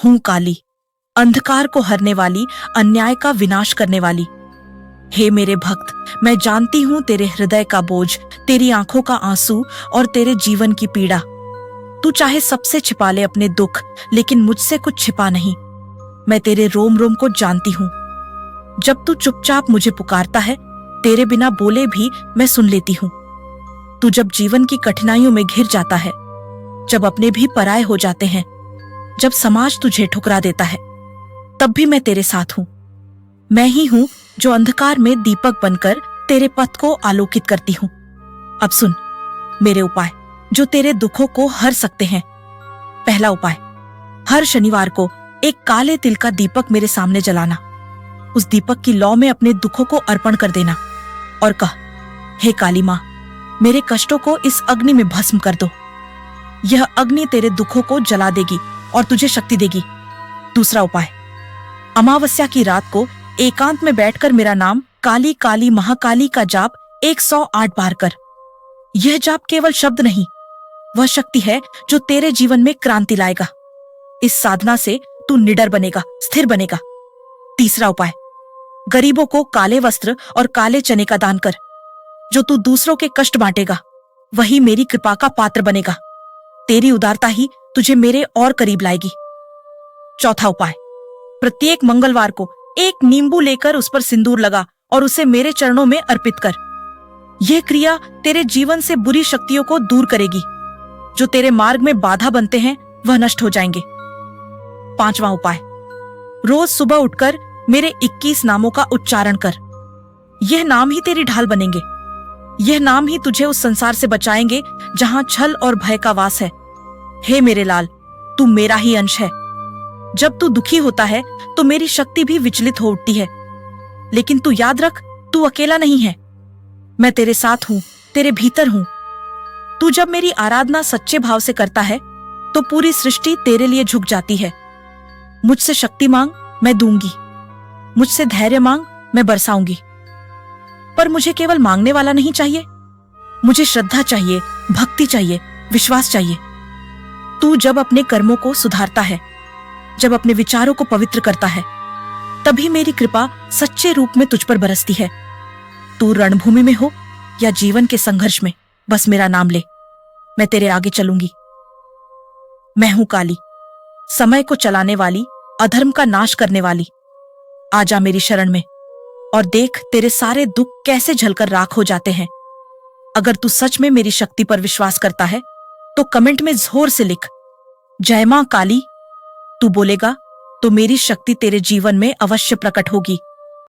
हूं काली, अंधकार को हरने वाली, अन्याय का विनाश करने वाली। हे मेरे भक्त, मैं जानती हूं तेरे हृदय का बोझ, तेरी आंखों का आंसू और तेरे जीवन की पीड़ा। तू चाहे सबसे छिपा ले अपने दुख, लेकिन मुझसे कुछ छिपा नहीं। मैं तेरे रोम रोम को जानती हूं। जब तू चुपचाप मुझे पुकारता है, तेरे बिना बोले भी मैं सुन लेती हूं। तू जब जीवन की कठिनाइयों में घिर जाता है, जब अपने भी पराये हो जाते हैं, जब समाज तुझे ठुकरा देता है, तब भी मैं तेरे साथ हूं। मैं ही हूं जो अंधकार में दीपक बनकर तेरे पथ को आलोकित करती हूं। अब सुन मेरे उपाय, जो तेरे दुखों को हर सकते हैं। पहला उपाय, हर शनिवार को एक काले तिल का दीपक मेरे सामने जलाना। उस दीपक की लौ में अपने दुखों को अर्पण कर देना और कह, हे काली मां, मेरे कष्टों को इस अग्नि में भस्म कर दो। यह अग्नि तेरे दुखों को जला देगी और तुझे शक्ति देगी। दूसरा उपाय, अमावस्या की रात को एकांत में बैठकर मेरा नाम काली काली महाकाली का जाप 108 बार कर। यह जाप केवल शब्द नहीं, वह शक्ति है जो तेरे जीवन में क्रांति लाएगा। इस साधना से तू निडर बनेगा, स्थिर बनेगा। तीसरा उपाय, गरीबों को काले वस्त्र और काले चने का दान कर। जो तू दूसरों के कष्ट बांटेगा, वही मेरी कृपा का पात्र बनेगा। तेरी उदारता ही तुझे मेरे और करीब लाएगी। चौथा उपाय, प्रत्येक मंगलवार को एक नींबू लेकर उस पर सिंदूर लगा और उसे मेरे चरणों में अर्पित कर। यह क्रिया तेरे जीवन से बुरी शक्तियों को दूर करेगी। जो तेरे मार्ग में बाधा बनते हैं, वह नष्ट हो जाएंगे। पांचवां उपाय, रोज सुबह उठकर मेरे 21 नामों का उच्चारण कर। यह नाम ही तेरी ढाल बनेंगे। यह नाम ही तुझे उस संसार से बचाएंगे जहां छल और भय का वास है। हे मेरे लाल, तू मेरा ही अंश है। जब तू दुखी होता है तो मेरी शक्ति भी विचलित हो उठती है, लेकिन तू याद रख, तू अकेला नहीं है। मैं तेरे साथ हूं, तेरे भीतर हूं। तू जब मेरी आराधना सच्चे भाव से करता है तो पूरी सृष्टि तेरे लिए झुक जाती है। मुझसे शक्ति मांग, मैं दूंगी। मुझसे धैर्य मांग, मैं बरसाऊंगी। पर मुझे केवल मांगने वाला नहीं चाहिए, मुझे श्रद्धा चाहिए, भक्ति चाहिए, विश्वास चाहिए। तू जब अपने कर्मों को सुधारता है, जब अपने विचारों को पवित्र करता है, तभी मेरी कृपा सच्चे रूप में तुझ पर बरसती है। तू रणभूमि में हो या जीवन के संघर्ष में, बस मेरा नाम ले, मैं तेरे आगे चलूंगी। मैं हूं काली, समय को चलाने वाली, अधर्म का नाश करने वाली। आजा मेरी शरण में और देख तेरे सारे दुख कैसे झलकर राख हो जाते हैं। अगर तू सच में मेरी शक्ति पर विश्वास करता है तो कमेंट में जोर से लिख, जय मां काली। तू बोलेगा तो मेरी शक्ति तेरे जीवन में अवश्य प्रकट होगी।